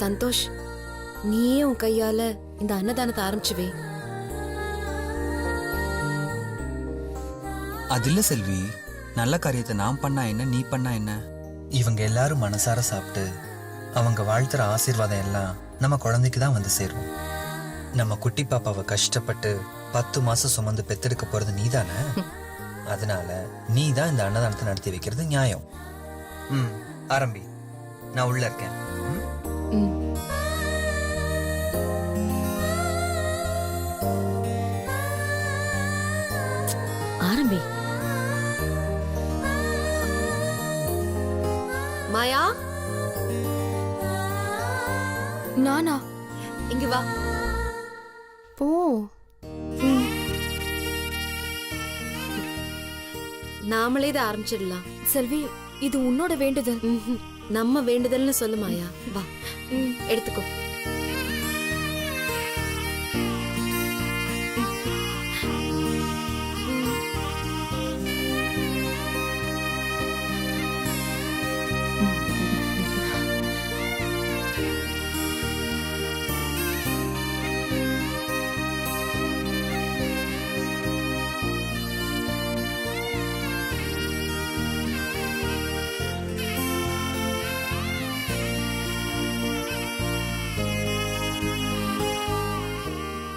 சந்தோஷ், நீயே உன் கையால இந்த அன்னதானத்தை ஆரம்பிச்சுவே. அது இல்ல செல்வி, நல்ல காரியத்தை நான் பண்ணா என்ன, நீ பண்ணா என்ன? இவங்க எல்லாரும் மனசார சாப்பிட்டு அவங்க வாழ்த்துற ஆசீர்வாதம் எல்லாம் நம்ம குழந்தைக்கு தான் வந்து சேரும். நம்ம குட்டி பாப்பாவை கஷ்டப்பட்டு 10 மாசம் சுமந்து பெத்தெடுக்க போறது நீதானே. அதனால நீ தான் இந்த அன்னதானத்தை நடத்தி வைக்கிறது நியாயம். ஆரம்பி, நான் உள்ள இருக்கேன். ஆரம்பி. மாயா, நானா? இங்க வா. போ. நாமளே இதை ஆரம்பிச்சிடலாம். செல்வி, இது உன்னோட வேண்டுதல். நம்ம வேண்டுதல்னு சொல்லு மாயா. வா, எடுத்துக்கோ.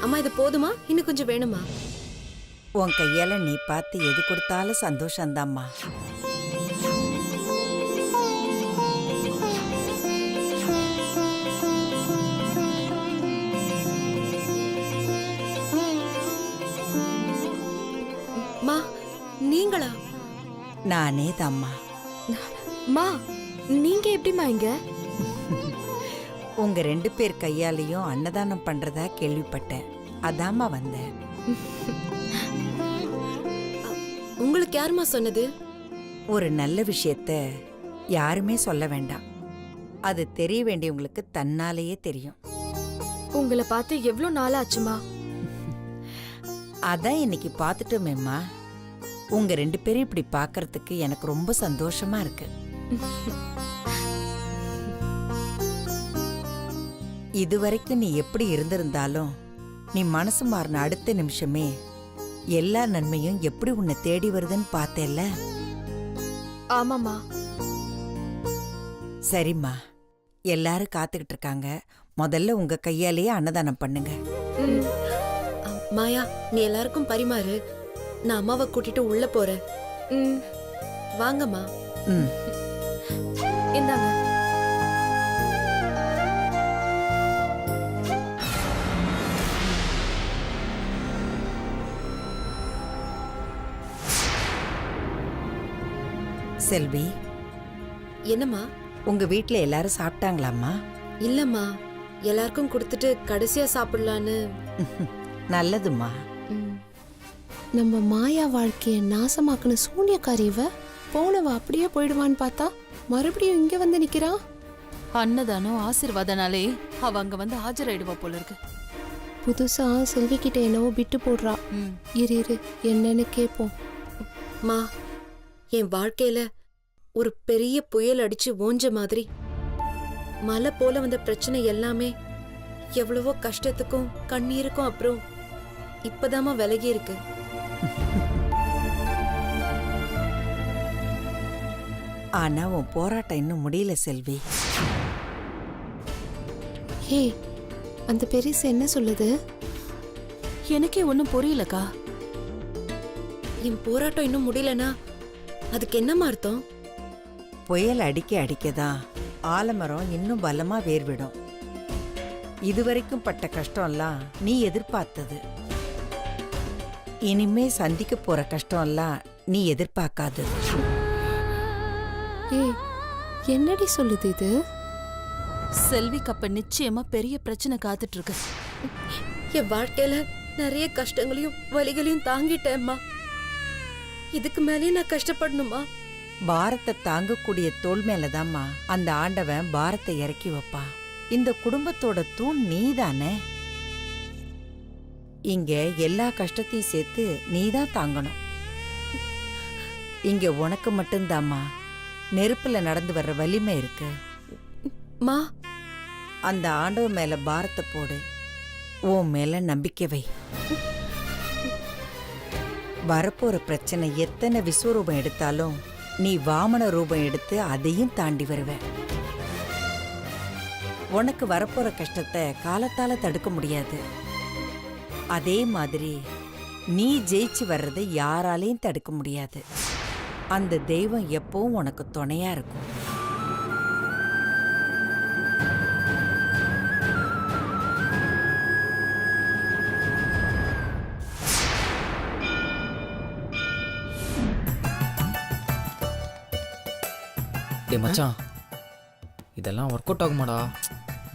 அம்மா, இது போதுமா? இன்னும் கொஞ்சம் வேணுமா? உன் கையால நீ பார்த்து எது கொடுத்தாலும் சந்தோஷம்தாம்மா. மா, நீங்களா? நானே தாம்மா. மா, நீங்க எப்படிமா இங்க? உங்க 2 பேர் கையாலையும் அன்னதானம் பண்றதா கேள்விப்பட்டேன். அதாம்மா வந்தேன். உங்களுக்கு யாருமா சொன்னது? ஒரு நல்ல விஷயத்த யாருமே சொல்ல வேண்டாம். அது தெரிய வேண்டியவங்களுக்கு தன்னாலேயே தெரியும். உங்களை பார்த்து எவ்வளவு நாள் ஆச்சுமா? அதான் இன்னைக்கு பார்த்துட்டோமேம்மா. உங்க 2 பேரும் இப்படி பார்க்கறதுக்கு எனக்கு ரொம்ப சந்தோஷமா இருக்கு. இதுவரைக்கும் நீ எப்படி இருந்திருந்தாலும் நீ மனசு மாறின அடுத்த நிமிஷமே எல்லா நன்மையும் எப்படி உன்னை தேடி வருதுன்னு பார்த்தேல்ல. ஆமாமா. சரிம்மா, எல்லாரும் காத்துக்கிட்டு இருக்காங்க. முதல்ல உங்க கையாலேயே அன்னதானம் பண்ணுங்க. மாயா, நீ எல்லாருக்கும் பரிமாறு. நான் அம்மாவை கூட்டிட்டு உள்ள போறேன். வாங்கம்மா. இந்தாங்க. செல்வி, என்னம்மா? உங்க வீட்ல எல்லாரும் சாப்பிட்டாங்களாம்மா? இல்லம்மா, எல்லாருக்கும் கொடுத்துட்டு கடைசியா சாப்பிடலான்னு. நல்லதும்மா. நம்ம மாயா வாழ்க்கைய நாசமாக்குன சூனியக்காரி இவ. போனவ அப்படியே போயிடுவான்னு பார்த்தா மறுபடியும் இங்க வந்து நிக்கிறா. அன்னதானம் ஆசீர்வாதனாலே அவ அங்க வந்து ஆஜராயிடுவா போல இருக்கு. புதுசா செல்வி கிட்ட என்னவோ விட்டு போடுறா. இரு இரு, என்னன்னு கேப்போம். மா, என் வாழ்க்கையில ஒரு பெரிய புயல் அடிச்சு ஓஞ்ச மாதிரி மலை போல வந்த பிரச்சனை எல்லாமே எவ்வளவோ கஷ்டத்துக்கும் கண்ணீருக்கும் அப்புறம் இப்பதாமா விலகி இருக்கு. ஆனா உன் போராட்டம் இன்னும் முடியல செல்வி. ஹே, அந்த பெரிசு என்ன சொல்லுது? எனக்கே ஒண்ணும் புரியலக்கா. என் போராட்டம் இன்னும் முடியலனா அதுக்கு என்னமா அர்த்தம்? புயல் அடிக்க அடிக்கதான் ஆலமரம் இன்னும் பலமா வேர்விடும். இதுவரைக்கும் பட்ட கஷ்டம்லாம் நீ எதிர்பார்த்தது. இனிமே சந்திக்க போற கஷ்டம்லாம் நீ எதிர்பார்க்காதது. ஏய், என்னடி சொல்லுது இது? செல்விக்கு அப்ப நிச்சயமா பெரிய பிரச்சனை காத்துட்டு இருக்கு. என் வாழ்க்கையில நிறைய கஷ்டங்களையும் வலிகளையும் தாங்கிட்டேம்மா. இதுக்கு மேலேயும் நான் கஷ்டப்படணுமா? பாரத்தை தாங்கக்கூடிய தோள் மேலதாம்மா அந்த ஆண்டவன் பாரத்தை இறக்கி வைப்பா. இந்த குடும்பத்தோட தூண் நீதானே. இங்க எல்லா கஷ்டத்தையும் சேர்த்து நீதான் தாங்கணும். இங்க உனக்கு மட்டும்தாம்மா நெருப்புல நடந்து வர்ற வலிமை இருக்கு. மா, அந்த ஆண்டவன் மேல பாரத்தை போடு, உன் மேல நம்பிக்கை வை. வரப்போற பிரச்சனை எத்தனை விஸ்வரூபம் எடுத்தாலும் நீ வாமன ரூபம் எடுத்து அதையும் தாண்டி வருவ. உனக்கு வரப்போற கஷ்டத்தை காலத்தால தடுக்க முடியாது. அதே மாதிரி நீ ஜெயிச்சு வர்றதை யாராலையும் தடுக்க முடியாது. அந்த தெய்வம் எப்பவும் உனக்கு துணையா இருக்கும். டேய் மச்சான், இதெல்லாம் ஒர்க் அவுட் ஆகுமாடா?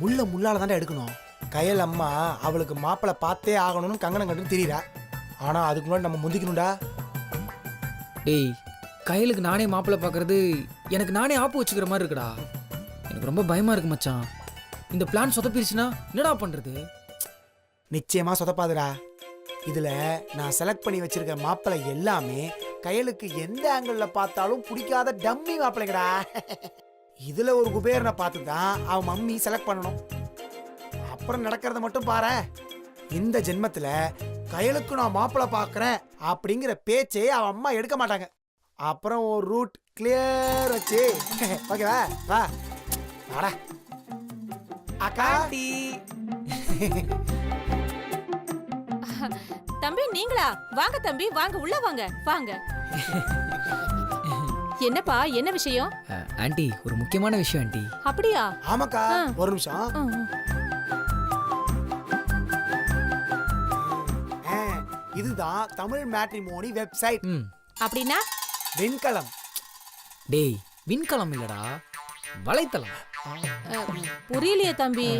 முள்ளால தாண்டா எடுக்கணும். கையல் அம்மா அவளுக்கு மாப்பிள்ளை பார்த்தே ஆகணும்னு கங்கணம் கட்டுன்னு தெரியுறா. ஆனா அதுக்கு முன்னாடி நம்ம முந்திக்கணும்டா. டேய், கையலுக்கு நானே மாப்பிள்ளை பார்க்கறது எனக்கு நானே ஆப்பு வச்சுக்கிற மாதிரி இருக்குடா. எனக்கு ரொம்ப பயமா இருக்கு மச்சான். இந்த பிளான் சொதப்பிருச்சுன்னா என்னடா பண்றது? நிச்சயமா சொதப்பாதுடா. இதுல நான் செலக்ட் பண்ணி வச்சிருக்க மாப்பிள்ளை எல்லாமே கையலுக்கு எந்த ஆங்கிள் பார்த்தாலும் பிடிக்காத டம்மி மாப்பிள்ளைங்கடா. இதுல ஒரு குபேரனை பார்த்து தான் அவன் மம்மி செலக்ட் பண்ணணும். அப்புறம் நடக்கிறத மட்டும் பாரு. இந்த ஜென்மத்துல கையலுக்கு நான் மாப்பிள்ளை பார்க்கறேன் அப்படிங்கிற பேச்சே அவன் அம்மா எடுக்க மாட்டாங்க. அப்புறம் ஒரு ரூட் கிளியர் வச்சு ஓகேவா? வா வாடா அக்கா. தம்பி நீங்களா? வாங்க தம்பி, வாங்க உள்ள வாங்க வாங்க. என்னப்பா, என்ன விஷயம்? ஆண்டி, ஒரு முக்கியமான விஷயம் ஆண்டி. அப்படியா? ஆமாக்கா, ஒரு நிமிஷம். இதுதான் தமிழ் மேட்ரிமோனி வெப்சைட். அப்படின்னா வெண்கலம். டேய், விண்கலம் இல்லடா, வலைத்தளம். புரியலையே தம்பி.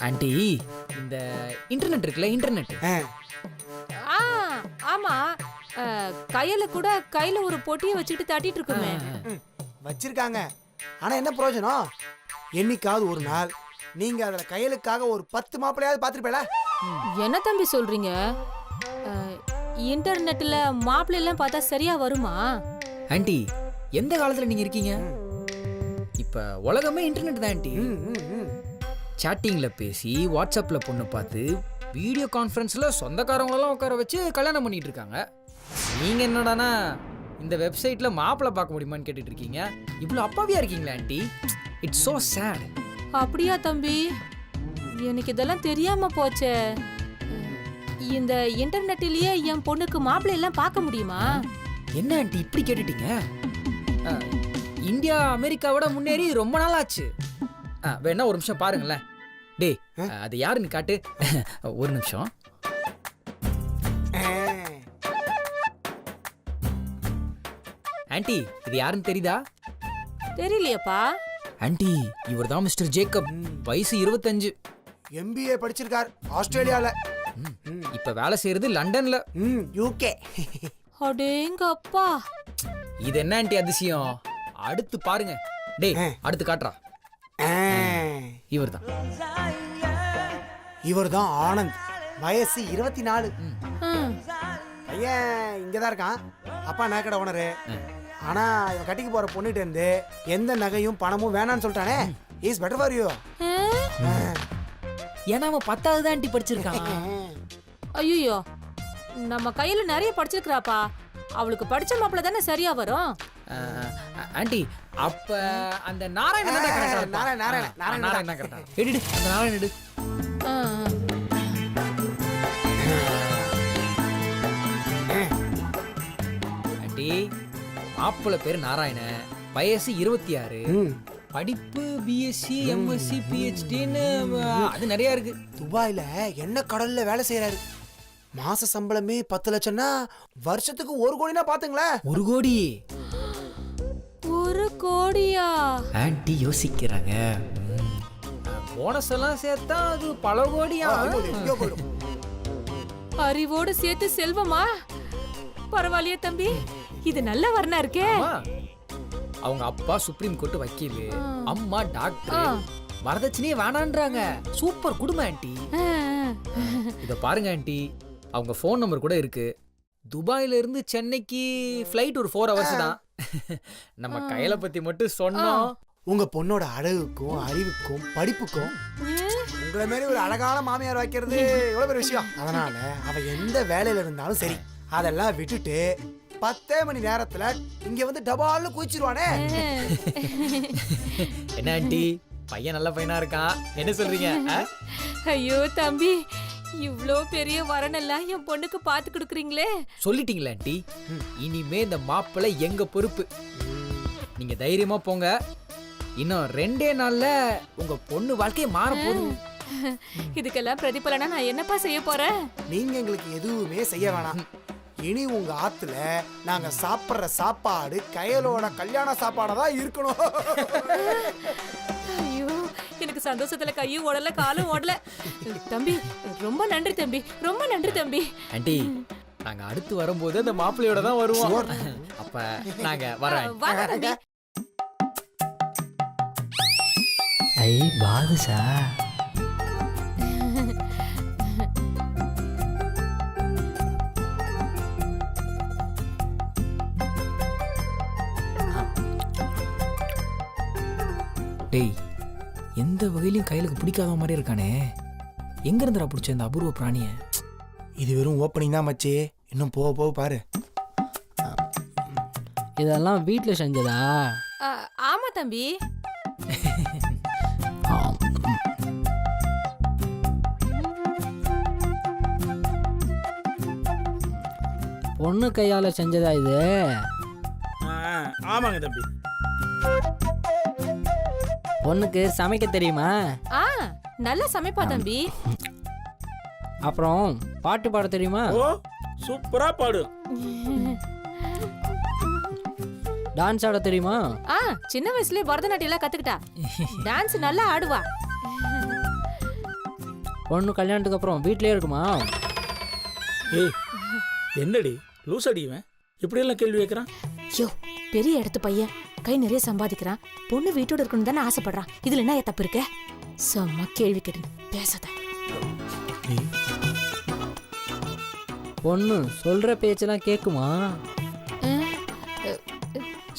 ஆண்டி, இந்த இன்டர்நெட் இருக்குல்ல, இன்டர்நெட். ஆ ஆமா, கையில கூட கையில ஒரு பொட்டியை வச்சுட்டு தட்டிட்டு இருக்குமே. வச்சிருக்காங்க. ஆனா என்ன பிரயோஜனம்? என்னைக்காவது ஒரு நாள் நீங்க அதுல கையலுக்காக ஒரு 10 மாப்பிள்ளையாவது பாத்துருப்பேல. என்ன தம்பி சொல்றீங்க? இன்டர்நெட்ல மாப்பிள்ளை எல்லாம் பார்த்தா சரியா வருமா? ஆண்டி, எந்த காலத்துல நீங்க இருக்கீங்க? இப்ப உலகமே இன்டர்நெட் தான் ஆண்டி. சாட்டிங்ல பேசி, வாட்ஸ்அப்ல பொண்ணு பார்த்து, வீடியோ கான்ஃபரன்ஸ்ல சொந்தக்காரங்களெல்லாம் உட்கார வச்சு கல்யாணம் பண்ணிட்டு இருக்காங்க. நீங்க என்னடானா இந்த வெப்சைட்ல மாப்பிள்ளை பார்க்க முடியுமான்னு கேட்டுட்டு இருக்கீங்க. இவ்வளவு அப்பாவியா இருக்கீங்களா ஆண்டி? It's so sad. அப்படியா தம்பி? எனக்கு இதெல்லாம் தெரியாம போச்சே. இந்த இன்டர்நெட்லயே என் பொண்ணுக்கு மாப்பிள்ளை எல்லாம் பார்க்க முடியுமா? என்ன ஆண்டி இப்படி கேட்டுட்டீங்க? இந்தியா அமெரிக்காவோட முன்னேறி ரொம்ப நாள் ஆச்சு. வேணா ஒரு நிமிஷம் பாருங்களேன். டேய், அது யாருன்னு காட்டு. ஒரு நிமிஷம். ஆண்டி, இது யாருன்னு தெரியுதா? தெரியலையப்பா. ஆண்டி, இவர் தான் மிஸ்டர் ஜேக்கப். வயசு 25. MBA படிச்சிருக்கார் ஆஸ்திரேலியால. இப்ப வேலை செய்யறது லண்டன்ல. UK. அடேங்கப்பா. இது என்ன ஆண்டி அதிசயம்? அடுத்து பாருங்க. டேய், அடுத்து காட்டுறா. இவர்தான். இவர்தான் ஆனந்த். வயசு 24. பையன் இங்கதான் இருக்கான். அப்பா நகைக்கடை ஓனரு. ஆனா இவன் கட்டிக்கு போற பொண்ணுகிட்ட இருந்து எந்த நகையும் பணமும் வேணான்னு சொல்லிட்டானே. Is better for you. ஏன்னா அவன் 10வது ஆண்டி படிச்சிருக்கான். ஐயோ, நம்ம கையில நிறைய படிச்சிருக்காப்பா. அவளுக்கு படிச்ச மாப்பிள்ள தானே சரியா வரும். ஆண்டி, அப்ப அந்த நாராயணன் தான் கரெக்டா இருப்பான். நாராயணன் தான் கரெக்டா. எடு அந்த நாராயணன் எடு. ஆண்டி, மாப்பிள்ள பேரு நாராயணன். வயசு 26. படிப்பு BSc, MSc, PhDன்னு அது நிறைய இருக்கு. துபாயில என்ன கடல்ல வேலை செய்யறாரு. மாச சம்பளமே 10 லட்சம்னா வருஷத்துக்கு 1 கோடினா பாத்துங்களேன். 1 கோடி. 1 கோடியா? ஆண்டி யோசிக்கிறாங்க. போனஸ் எல்லாம் சேர்த்தா அது பல கோடியா. அறிவோடு சேர்த்து செல்வமா? பரவாயில்லையே தம்பி, இது நல்ல வர்ணா இருக்கே. அவங்க அப்பா சுப்ரீம் கோர்ட் வக்கீல், அம்மா டாக்டர். வரதட்சணையே வேணான்றாங்க. சூப்பர் குடும்பம் ஆண்டி. இத பாருங்க ஆண்டி, அவங்க ஃபோன் நம்பர் கூட இருக்கு. துபாயில இருந்து சென்னைக்கு ஃப்ளைட் ஒரு 4 hours தான். நம்ம கையில பத்தி மட்டும் சொன்னோம், உங்க பொண்ணோட அழகுக்கும் அறிவுக்கும் படிப்புக்கும் உங்களை மாதிரி ஒரு அழகான மாமியார் வைக்கிறது எவ்வளவு பெரிய விஷயம். அதனால அவ எந்த வேலையில இருந்தாலும் சரி அதெல்லாம் விட்டுட்டு 10 மணி நேரத்துல இங்க வந்து டபால்னு குதிச்சிருவானே. என்ன ஆண்டி, பையன் நல்ல பையனா இருக்கான், என்ன சொல்றீங்க? ஐயோ தம்பி, இவ்ளோ பெரிய வரனெல்லாம் என் பொண்ணுக்கு பார்த்து கொடுக்குறீங்களே. சொல்லிட்டீங்களா ஆண்டி, இனிமே இந்த மாப்பிள்ளை எங்க பொறுப்பு. நீங்க தைரியமா போங்க, இன்னும் 2 நாள்ல உங்க பொண்ணு வாழ்க்கையை மாற போகுது. இதுக்கெல்லாம் பிரதிபலனா நான் என்னப்பா செய்ய போறேன்? நீங்க எங்களுக்கு எதுவுமே செய்ய வேணாம். இனி உங்க ஆத்துல நாங்க சாப்பிடுற சாப்பாடு கயலோட கல்யாண சாப்பாடா தான் இருக்கணும். ஐயோ, எனக்கு சந்தோஷத்துல கையும் ஓடல காலும் ஓடல. தம்பி ரொம்ப நன்றி தம்பி, ரொம்ப நன்றி தம்பி. ஆண்டி, நாங்க அடுத்து வரும்போது அந்த மாப்பிள்ளையோட தான் வருவோம். அப்ப நாங்க வரோம். வாங்க தம்பி. ஐ பாதுஷா, டேய், எந்த வகையிலும் கையிலுக்கு பிடிக்காத மாதிரி இருக்கானே. எங்க இருந்துடா பிடிச்ச இந்த அபூர்வ பிராணிய? இது வெறும் ஓப்பனிங் தான் மச்சி, இன்னும் போக போக பாரு. இதெல்லாம் வீட்டில் செஞ்சதா? ஆமா தம்பி. பொண்ணு கையால் செஞ்சதா இது? ஆமாங்க தம்பி. பொண்ணுக்கு சமைக்க தெரியுமா? நல்லா சமைப்பா தம்பி. அப்புறம் பாட்டு பாட தெரியுமா? ஓ, சூப்பரா பாடு. டான்ஸ் ஆட தெரியுமா? சின்ன வயசுலயே பரதநாட்டியம் எல்லாம் கத்துக்கிட்டா. டான்ஸ் நல்லா ஆடுவா. பொண்ணு கல்யாணத்துக்கு அப்புறம் வீட்லயே இருக்குமா? ஏய், என்னடி லூஸ் அடிவேன் இப்படியெல்லாம் கேள்வி கேட்குறான்? யோ, பெரிய இடத்து பையன், கை நிறைய சம்பாதிக்கிறான், பொண்ணு வீட்டோட இருக்கணும் தானே ஆசைப்படுறான். இதுல என்ன தப்பு இருக்க? சும்மா கேள்வி கேட்டு பேசாத. பொண்ணு சொல்ற பேச்செல்லாம் கேக்குமா?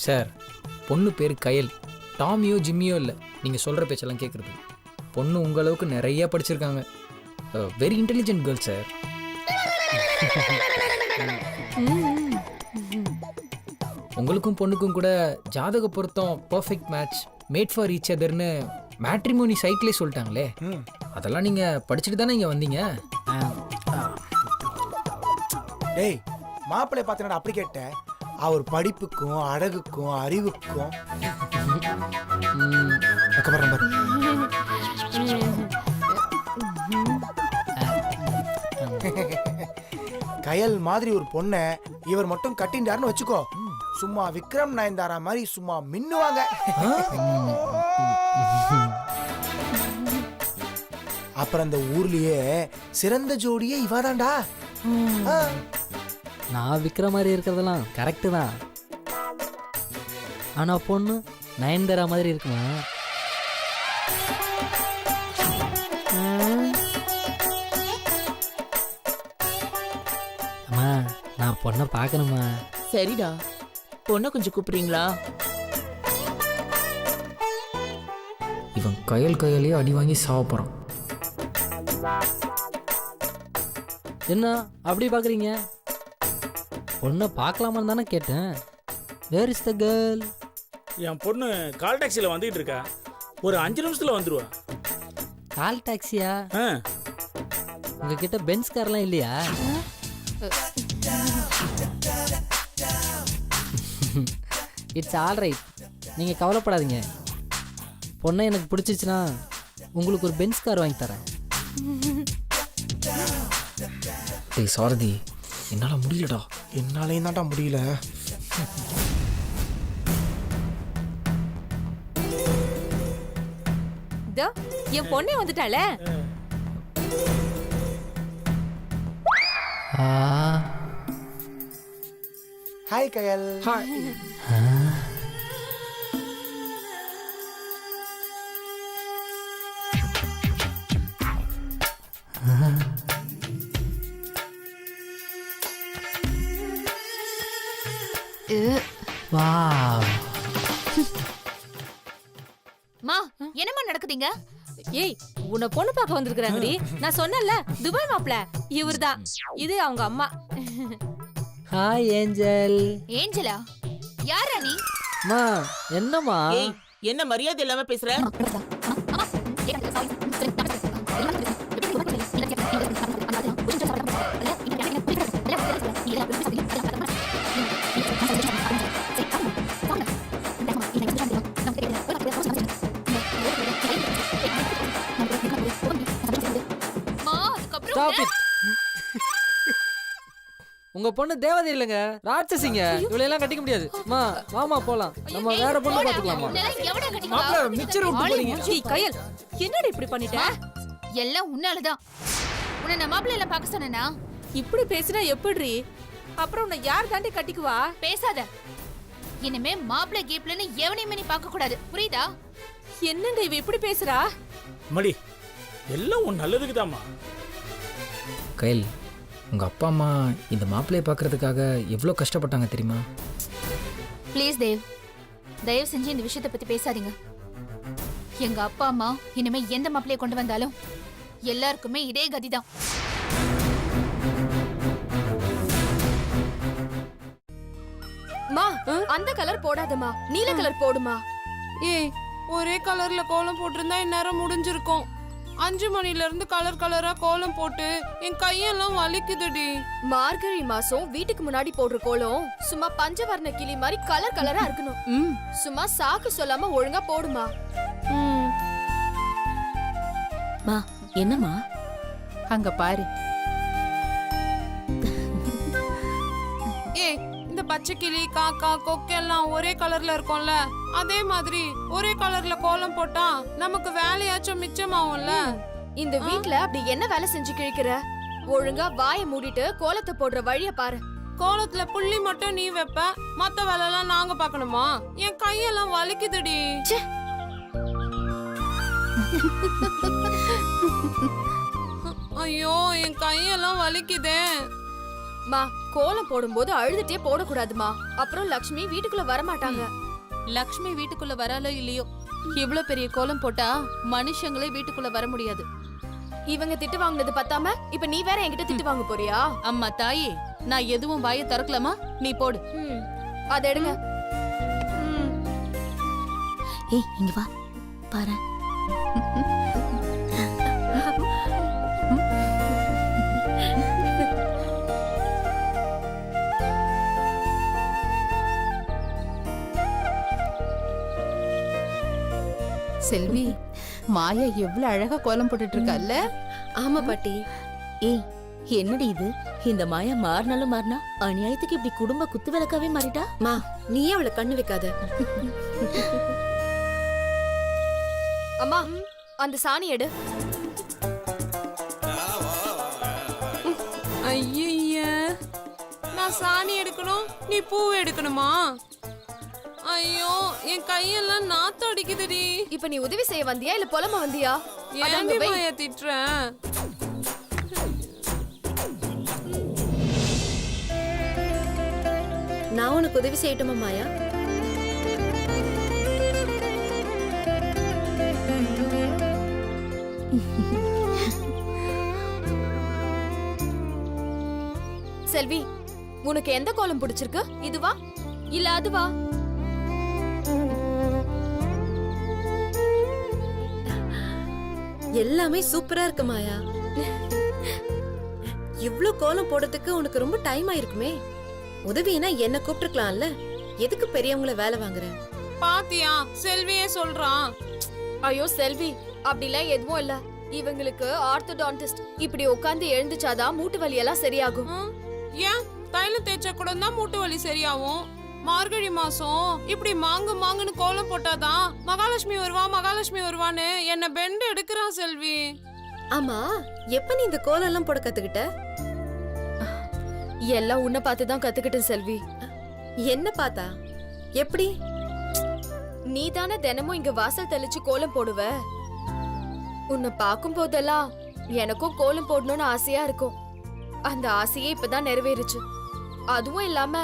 சார், பொண்ணு பேர் கயல், டாமியோ ஜிம்மியோ இல்லை. நீங்க சொல்ற பேச்செல்லாம் கேட்கறது. பொண்ணு உங்க அளவுக்கு நிறைய படிச்சிருக்காங்க. Very intelligent girl sir. உங்களுக்கும் பொண்ணுக்கும் கூட ஜாதக பொருத்தம் perfect match, made for each அதர்னு மேட்ரிமோனி சைட்லேயே சொல்லிட்டாங்களே. அதெல்லாம் நீங்க படிச்சுட்டு தானே இங்க வந்தீங்க. டேய், மாப்பிள்ளை பார்த்தனடா அப்படி கேட்ட? அவர் படிப்புக்கும் அழகுக்கும் அறிவுக்கும் அக்கப்புறம் பாரு. கயல் மாதிரி ஒரு பொண்ணை இவர் மட்டும் கட்டிண்டாருன்னு வச்சுக்கோ, சும்மா விக்ரம் நயன்தாரா மாதிரி சும்மா மின்னுவாங்க. அப்புறம் அந்த ஊர்லயே சிறந்த ஜோடியே இவாதான்டா. நான் விக்கிற மாதிரி இருக்கிறதெல்லாம் கரெக்டு தான். ஆனா பொண்ணு நயன்தாரா மாதிரி இருக்குமா? அம்மா, நான் பொண்ணை பார்க்கணுமா? சரிடா, பொண்ணை கொஞ்சம் கூப்பிடுறீங்களா? இவன் கையாலேயே அடி வாங்கி சாவ போறான். என்ன அப்படி பார்க்குறீங்க? பொண்ணை பார்க்கலாமான்னு தானே கேட்டேன். Where is the girl? என் பொண்ணு கால் டாக்ஸியில் வந்துகிட்டு இருக்கா, ஒரு 5 நிமிஷத்துல வந்துருவா. கால் டாக்ஸியா? ஆ, உங்ககிட்ட பென்ஸ் கார்லாம் இல்லையா? இட்ஸ் ஆல் ரைட், நீங்கள் கவலைப்படாதீங்க. பொண்ணை எனக்கு பிடிச்சிச்சுன்னா உங்களுக்கு ஒரு பென்ஸ் கார் வாங்கி தரேன். டேய் சாரதி, என்னால் முடியலடா. என்னாலையும் தான்டா முடியல. இதோ என் பொண்ணே வந்துட்டாளே. ஹாய் கயல். வாவ், வந்திருப்பீங்க? ஏய் உன்னை பொண்ணு பார்க்க வந்திருக்காங்கடி. நான் சொன்னேன்ல துபாய் மாப்பிள்ள இவர்தான். இது அவங்க அம்மா. Hi angel. ஏஞ்சலா? யாரா நீ? மா என்னம்மா? ஏய் என்ன மரியாதை இல்லாம பேசுற? Stop it. உங்க பொண்ணு தேவதை இல்லைங்க, ராட்சசிங்க. இவளையெல்லாம் கட்டிக்க முடியாது. மா வாமா போலாம், நம்ம வேற பொண்ணு பாத்துக்கலாமா? மாப்பிள்ள மிச்சர் விட்டு போறீங்க. ஏய் கயல், என்னடி இப்படி பண்ணிட்ட? எல்லாம் உன்னாலதான். உன்னை நான் மாப்பிள்ளை எல்லாம் பார்க்க சொன்னேனா? இப்படி பேசினா எப்படி? அப்புறம் உன்னை யார் தாண்டி கட்டிக்குவா? பேசாத. இனிமே மாப்பிள்ளை கேப்லன்னு எவனையுமே நீ பார்க்க கூடாது, புரியுதா? என்னங்க இவ இப்படி பேசுறா? மடி எல்லாம் உன் நல்லதுக்கு தாம்மா. கைல், உங்க அப்பா அம்மா இந்த மாப்பிள்ளையை பார்க்கறதுக்காக எவ்வளோ கஷ்டப்பட்டாங்க தெரியுமா? ப்ளீஸ் தேவ், தயவு செஞ்சு இந்த விஷயத்தை பத்தி பேசாதீங்க. எங்க அப்பா அம்மா இனிமே எந்த மாப்பிள்ளையை கொண்டு வந்தாலும் எல்லாருக்குமே இதே கதிதான். மா அந்த கலர் போடாதம்மா, நீல கலர் போடுமா. ஏய் ஒரே கலர்ல கோலம் போட்டிருந்தா இந்நேரம் முடிஞ்சிருக்கும். 5 மணில இருந்து கலர் கலரா கோலம் போட்டு என் கையெல்லாம் வலிக்குதுடி. மார்கழி மாசம் வீட்டுக்கு முன்னாடி போடுற கோலம் சும்மா பஞ்சவர்ண கிளி மாதிரி கலர் கலரா இருக்கணும். சும்மா சாக்கு சொல்லாம ஒழுங்கா போடுமா. மா என்னம்மா? அங்க பாரு. ஏய் இந்த பச்சை கிளி காக்கா கொக்கெல்லாம் ஒரே கலர்ல இருக்கும்ல, அதே மாதிரி ஒரே கலர்ல கோலம் போட்டா நமக்கு வேலையாச்சும் மிச்சமாகும்ல. இந்த வீட்ல அப்படி என்ன வேலை செஞ்சு கிழிக்கிற? ஒழுங்கா வாயை மூடிட்டு கோலத்தை போடுற வழிய பாரு. கோலத்துல புள்ளி மட்டும் நீ வைப்ப, மத்த வேலை எல்லாம் நாங்க பாக்கணுமா? என் கையெல்லாம் வலிக்குதுடி. ஐயோ என் கையெல்லாம் வலிக்குதே. மா கோலம் போடும்போது அழுதுட்டே போடக்கூடாதுமா, அப்புறம் லக்ஷ்மி வீட்டுக்குள்ள வரமாட்டாங்க. லக்ஷ்மி வீட்டுக்குள்ள வராலோ இல்லையோ, இவ்ளோ பெரிய கோலம் போட்டா மனுஷங்களே வீட்டுக்குள்ள வர முடியாது. இவங்க திட்டு வாங்குனது பத்தாம இப்ப நீ வேற என்கிட்ட திட்டு வாங்க போறியா? அம்மா தாயே, நான் எதுவும் வாயை திறக்கலாமா? நீ போடு. அத எடுங்க. ஏய் இங்க வா பாரு. செல்வி, மாயா எவ்வளவு அழகா கோலம் போட்டுட்டு இருக்கல்ல? ஆமா பாட்டி. ஏய் என்னடி இது? இந்த மாயா மாறினாலும் மாறினா அநியாயத்துக்கு இப்படி குடும்ப குத்து விளக்காவே மாறிட்டா. மா நீயே அவளை கண்ணு வைக்காத. அம்மா அந்த சாணி எடு. ஐய நான் சாணி எடுக்கணும், நீ பூ எடுக்கணுமா? ஐயோ என் கையெல்லாம் நாத்தம் அடிக்குதுடி. இப்ப நீ உதவி செய்ய வந்தியா இல்ல புலம்ப வந்தியா? ஏன்டி மாயா திட்டுறேன்? நான் உனக்கு உதவி செய்யட்டுமா மாயா? செல்வி, உனக்கு எந்த கோலம் பிடிச்சிருக்கு? இதுவா இல்ல அதுவா? எல்லாமே சூப்பரா இருக்கு மாயா. இவ்ளோ கோலம் போடுறதுக்கு உனக்கு ரொம்ப டைம் ஆயிருக்குமே. உதவினா என்ன கூப்பிட்டுருக்கலாம்ல, எதுக்கு பெரியவங்கள வேலை வாங்குற? பாத்தியா செல்வியே சொல்றான். ஐயோ செல்வி, அப்படிலாம் எதுவும் இல்ல. இவங்களுக்கு ஆர்த்தோடான்டிஸ்ட் இப்படி உட்கார்ந்து எழுந்துச்சாதான் மூட்டு வலி எல்லாம் சரியாகும். ஏன் தைலம் தேய்ச்சா கூட தான் மூட்டு வலி சரியாகும்? மார்கழி மாசம் இப்படி மாங்கு மாங்குன்னு கோலம் போட்டாதான் மகாலட்சுமி வருவா மகாலட்சுமி வருவான்னு என்ன பெண்டு எடுக்கிறான் செல்வி. ஆமா, எப்ப நீ இந்த கோலம் எல்லாம் போட கத்துக்கிட்ட? எல்லாம் உன்னை பார்த்துதான் கத்துக்கிட்டேன் செல்வி. என்ன பார்த்தா? எப்படி? நீ தானே தினமும் இங்க வாசல் தெளிச்சு கோலம் போடுவ. உன்னை பார்க்கும் போதெல்லாம் எனக்கும் கோலம் போடணும்னு ஆசையா இருக்கும். அந்த ஆசையே இப்பதான் நிறைவேறுச்சு. அதுவும் இல்லாம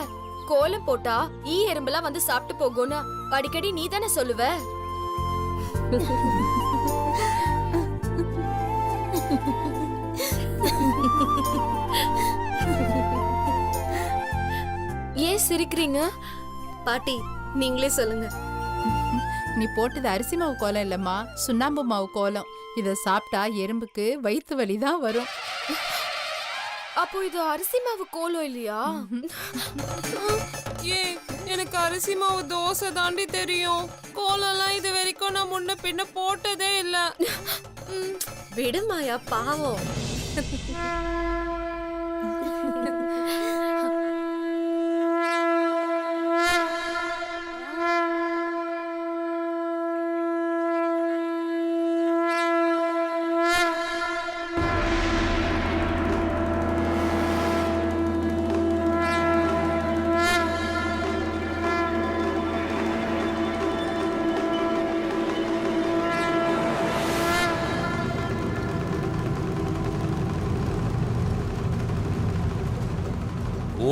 கோலம் போட்டா ஈ எறும்பெல்லாம் வந்து சாப்பிட்டு போகும்னு அடிக்கடி நீ தானே சொல்லுவ. சிரிக்கிறீங்க? பாட்டி நீங்களே சொல்லுங்க. நீ போட்டது அரிசி மாவு கோலம் இல்லம்மா, சுண்ணாம்பு மாவு கோலம். இத சாப்பிட்டா எறும்புக்கு வயிற்று வலி தான் வரும். அப்போ இது அரிசி மாவு கோலம் இல்லையா? ஏன் எனக்கு அரிசி மாவு தோசை தாண்டி தெரியும். கோலம்லாம் இது வரைக்கும் நான் முன்ன பின்ன போட்டதே இல்ல. விடுமாயா, பாவம்.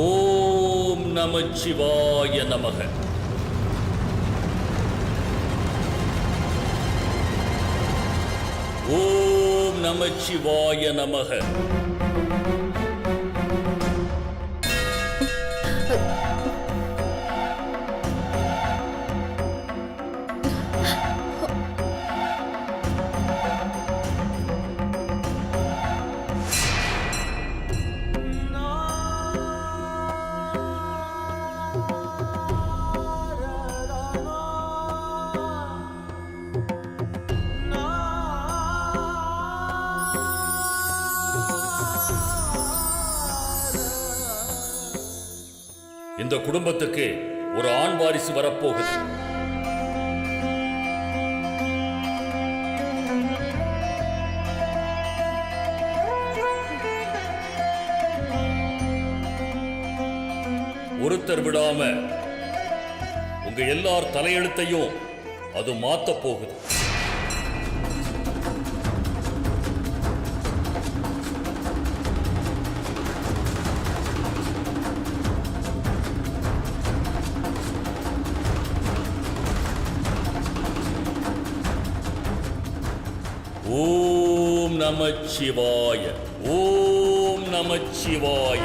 ஓம் நமச்சிவாய நமக. ஓம் நமச்சிவாய நமக. இந்த குடும்பத்துக்கு ஒரு ஆண் வாரிசு வரப்போகுது. ஒருத்தர் விடாம உங்க எல்லார் தலையெழுத்தையும் அது மாத்த போகுது. ஓம் நமச்சிவாய. ஓம் நமச்சிவாய.